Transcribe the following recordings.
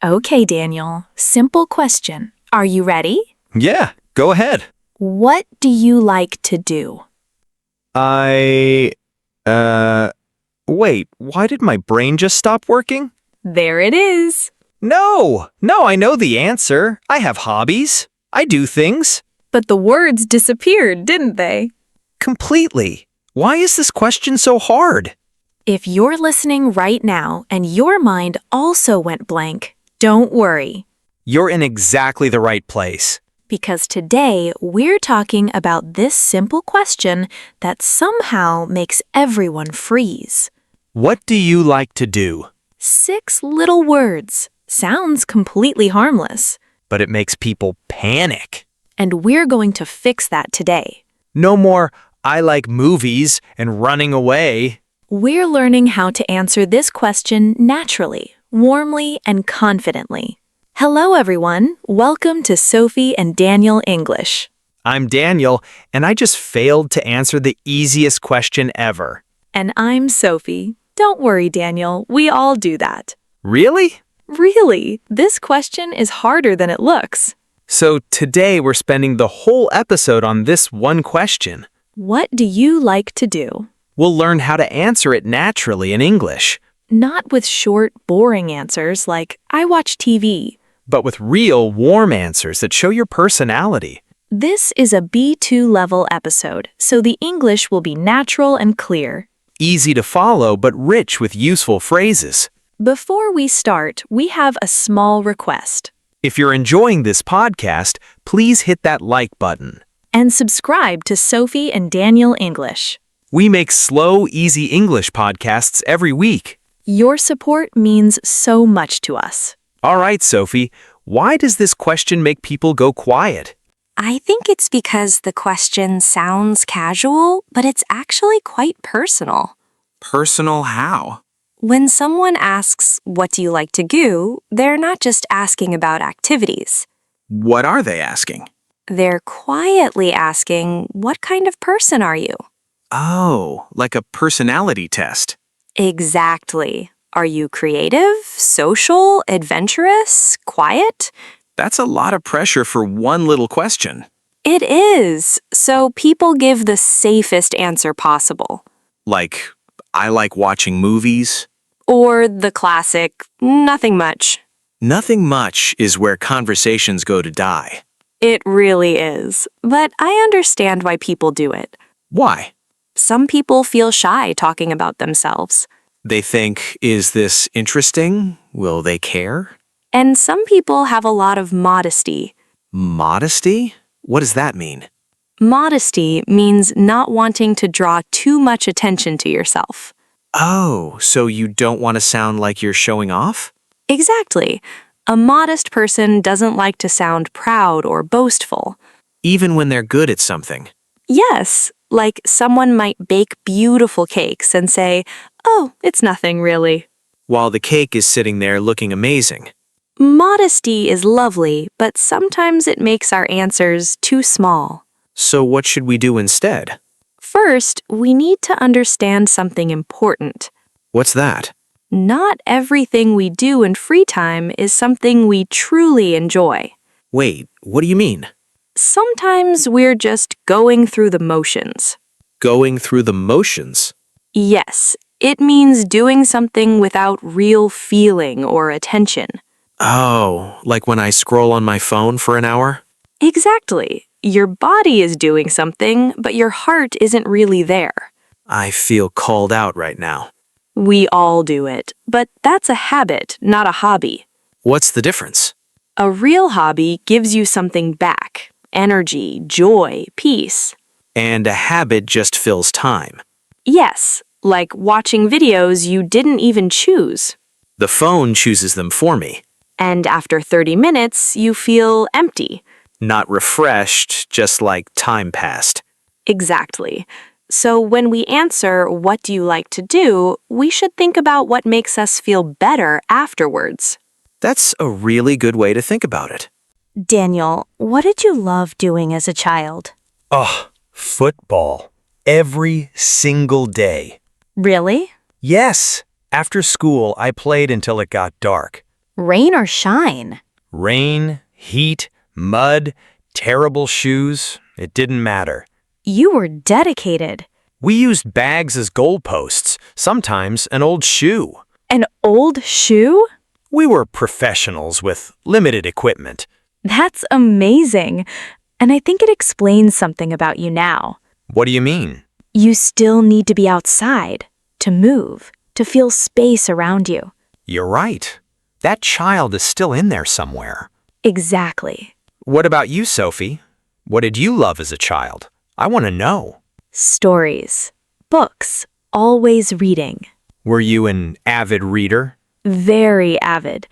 Okay, Daniel. Simple question. Are you ready? Yeah, go ahead. What do you like to do? I, wait, why did my brain just stop working? There it is. No, I know the answer. I have hobbies. I do things. But the words disappeared, didn't they? Completely. Why is this question so hard? If you're listening right now and your mind also went blank, don't worry. You're in exactly the right place. Because today we're talking about this simple question that somehow makes everyone freeze. What do you like to do? 6 little words. Sounds completely harmless. But it makes people panic. And we're going to fix that today. No more, I like movies and running away. We're learning how to answer this question naturally, warmly, and confidently. Hello, everyone. Welcome to Sophie and Daniel English. I'm Daniel, and I just failed to answer the easiest question ever. And I'm Sophie. Don't worry, Daniel. We all do that. Really? Really, this question is harder than it looks. So today we're spending the whole episode on this one question. What do you like to do? We'll learn how to answer it naturally in English, Not with short, boring answers like, I watch TV. but with real, warm answers that show your personality. This is a B2 level episode, so the English will be natural and clear. Easy to follow, but rich with useful phrases. Before we start, we have a small request. If you're enjoying this podcast, please hit that like button. And subscribe to Sophie and Daniel English. We make slow, easy English podcasts every week. Your support means so much to us. All right, Sophie, why does this question make people go quiet? I think it's because the question sounds casual, but it's actually quite personal. Personal how? When someone asks, "What do you like to do?" they're not just asking about activities. What are they asking? They're quietly asking, "What kind of person are you?" Oh, like a personality test. Exactly. Are you creative, social, adventurous, quiet? That's a lot of pressure for one little question. It is. So people give the safest answer possible. Like, I like watching movies. Or the classic, nothing much. Nothing much is where conversations go to die. It really is. But I understand why people do it. Why? Some people feel shy talking about themselves. They think, is this interesting? Will they care? And some people have a lot of modesty. Modesty? What does that mean? Modesty means not wanting to draw too much attention to yourself. Oh, so you don't want to sound like you're showing off? Exactly. A modest person doesn't like to sound proud or boastful. Even when they're good at something. Yes, like someone might bake beautiful cakes and say, "Oh, it's nothing really." While the cake is sitting there looking amazing. Modesty is lovely, but sometimes it makes our answers too small. So what should we do instead? First, we need to understand something important. What's that? Not everything we do in free time is something we truly enjoy. Wait, what do you mean? Sometimes we're just going through the motions. Going through the motions? Yes, it means doing something without real feeling or attention. Oh, like when I scroll on my phone for an hour? Exactly. Your body is doing something, but your heart isn't really there. I feel called out right now. We all do it, but that's a habit, not a hobby. What's the difference? A real hobby gives you something back. Energy, joy, peace. And a habit just fills time. Yes, like watching videos you didn't even choose. The phone chooses them for me. And after 30 minutes, you feel empty. Not refreshed, just like time passed. Exactly. So when we answer, "What do you like to do?" we should think about what makes us feel better afterwards. That's a really good way to think about it. Daniel, what did you love doing as a child? Oh, football. Every single day. Really? Yes. After school, I played until it got dark. Rain or shine? Rain, heat, mud, terrible shoes. It didn't matter. You were dedicated. We used bags as goalposts, sometimes an old shoe. An old shoe? We were professionals with limited equipment. That's amazing. And I think it explains something about you now. What do you mean? You still need to be outside, to move, to feel space around you. You're right. That child is still in there somewhere. Exactly. What about you, Sophie? What did you love as a child? I want to know. Stories. Books. Always reading. Were you an avid reader? Very avid.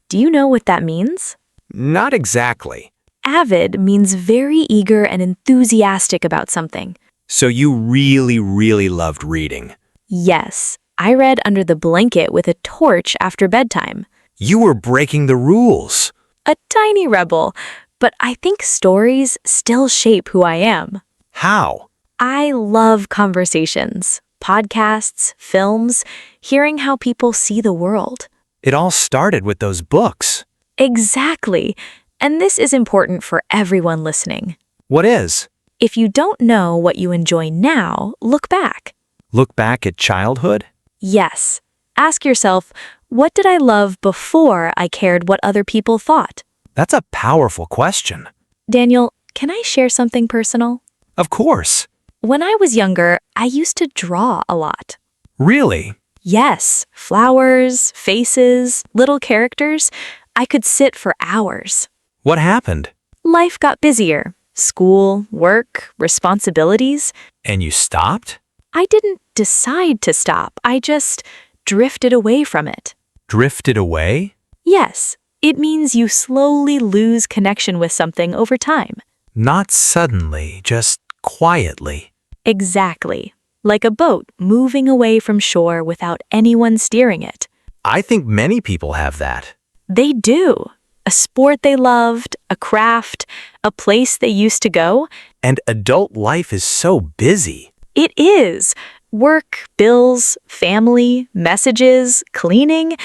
Do you know what that means? Not exactly. Avid means very eager and enthusiastic about something. So you really loved reading. Yes, I read under the blanket with a torch after bedtime. You were breaking the rules. A tiny rebel, but I think stories still shape who I am. How? I love conversations, podcasts, films, hearing how people see the world. It all started with those books. Exactly. And this is important for everyone listening. What is? If you don't know what you enjoy now, look back. Look back at childhood? Yes. Ask yourself, what did I love before I cared what other people thought? That's a powerful question. Daniel, can I share something personal? Of course. When I was younger, I used to draw a lot. Really? Yes, flowers, faces, little characters. I could sit for hours. What happened? Life got busier. School, work, responsibilities. And you stopped? I didn't decide to stop. I just drifted away from it. Drifted away? Yes, it means you slowly lose connection with something over time. Not suddenly, just quietly. Exactly. Like a boat moving away from shore without anyone steering it. I think many people have that. They do. A sport they loved, a craft, a place they used to go. And adult life is so busy. It is. Work, bills, family, messages, cleaning.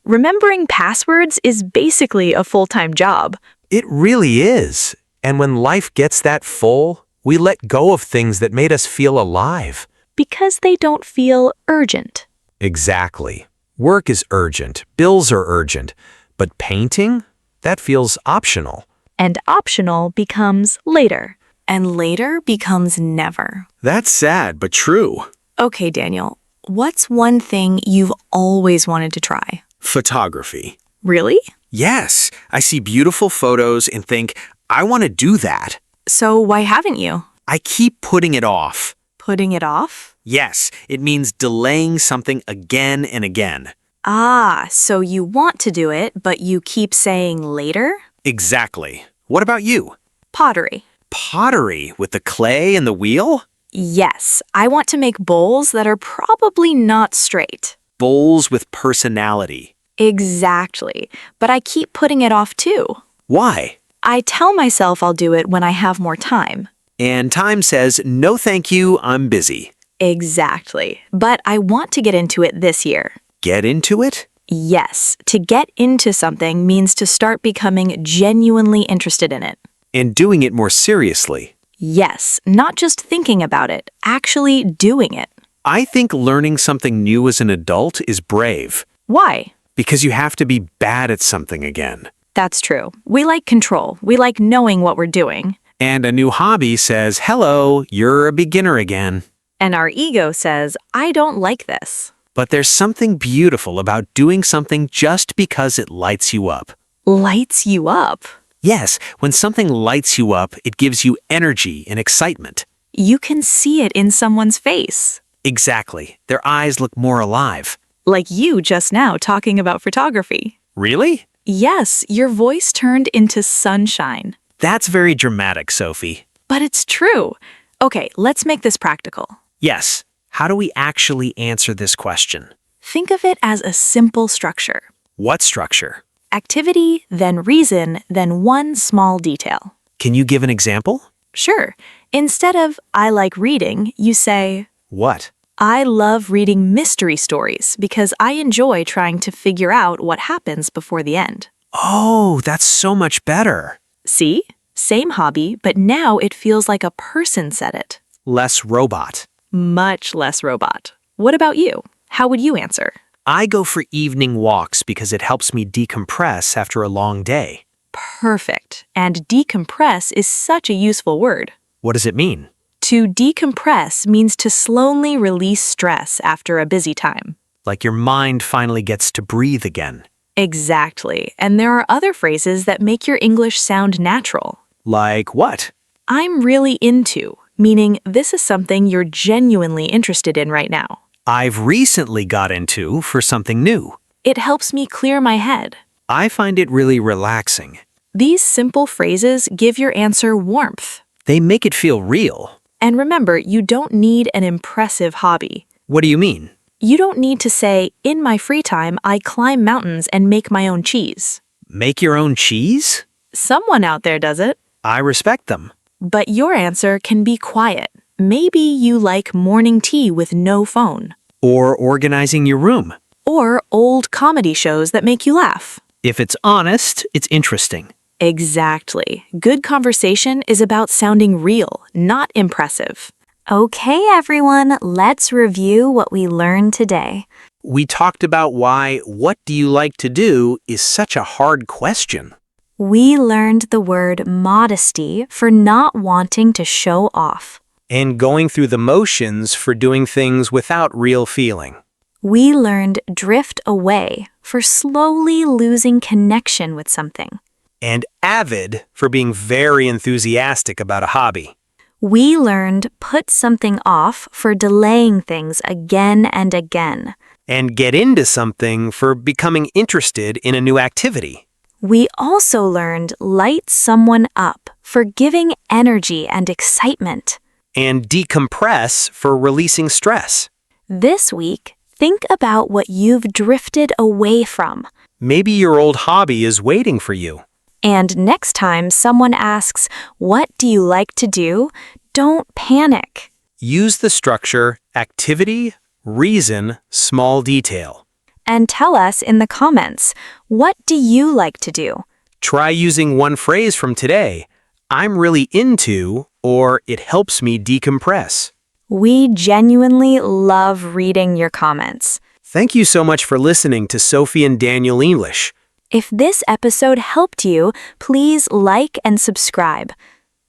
Remembering passwords is basically a full-time job. It really is. And when life gets that full, we let go of things that made us feel alive. Because they don't feel urgent. Exactly. Work is urgent, bills are urgent, but painting? That feels optional. And optional becomes later. And later becomes never. That's sad, but true. Okay, Daniel, what's one thing you've always wanted to try? Photography. Really? Yes, I see beautiful photos and think, I want to do that. So why haven't you? I keep putting it off. Putting it off? Yes, it means delaying something again and again. Ah, so you want to do it, but you keep saying later? Exactly. What about you? Pottery. Pottery with the clay and the wheel? Yes, I want to make bowls that are probably not straight. Bowls with personality. Exactly, but I keep putting it off too. Why? I tell myself I'll do it when I have more time. And time says, no thank you, I'm busy. Exactly, but I want to get into it this year. Get into it? Yes, to get into something means to start becoming genuinely interested in it. And doing it more seriously. Yes, not just thinking about it, actually doing it. I think learning something new as an adult is brave. Why? Because you have to be bad at something again. That's true. We like control. We like knowing what we're doing. And a new hobby says, hello, you're a beginner again. And our ego says, I don't like this. But there's something beautiful about doing something just because it lights you up. Lights you up? Yes, when something lights you up, it gives you energy and excitement. You can see it in someone's face. Exactly. Their eyes look more alive. Like you just now talking about photography. Really? Yes, your voice turned into sunshine. That's very dramatic, Sophie. But it's true. Okay, let's make this practical. Yes. How do we actually answer this question? Think of it as a simple structure. What structure? Activity, then reason, then one small detail. Can you give an example? Sure. Instead of, I like reading, you say, What? I love reading mystery stories because I enjoy trying to figure out what happens before the end. Oh, that's so much better. See? Same hobby, but now it feels like a person said it. Less robot. Much less robot. What about you? How would you answer? I go for evening walks because it helps me decompress after a long day. Perfect. And decompress is such a useful word. What does it mean? To decompress means to slowly release stress after a busy time. Like your mind finally gets to breathe again. Exactly. And there are other phrases that make your English sound natural. Like what? I'm really into, meaning this is something you're genuinely interested in right now. I've recently got into for something new. It helps me clear my head. I find it really relaxing. These simple phrases give your answer warmth. They make it feel real. And remember, you don't need an impressive hobby. What do you mean? You don't need to say, in my free time, I climb mountains and make my own cheese. Make your own cheese? Someone out there does it. I respect them. But your answer can be quiet. Maybe you like morning tea with no phone. Or organizing your room. Or old comedy shows that make you laugh. If it's honest, it's interesting. Exactly. Good conversation is about sounding real, not impressive. Okay, everyone, let's review what we learned today. We talked about why "what do you like to do" is such a hard question. We learned the word modesty for not wanting to show off. And going through the motions for doing things without real feeling. We learned drift away for slowly losing connection with something. And avid for being very enthusiastic about a hobby. We learned put something off for delaying things again and again. And get into something for becoming interested in a new activity. We also learned light someone up for giving energy and excitement. And decompress for releasing stress. This week, think about what you've drifted away from. Maybe your old hobby is waiting for you. And next time someone asks, "What do you like to do?" don't panic. Use the structure activity, reason, small detail. And tell us in the comments, what do you like to do? Try using one phrase from today. I'm really into, or it helps me decompress. We genuinely love reading your comments. Thank you so much for listening to Sophie and Daniel English. If this episode helped you, please like and subscribe.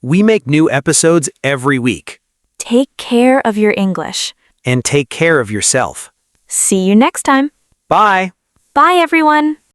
We make new episodes every week. Take care of your English. And take care of yourself. See you next time. Bye. Bye, everyone.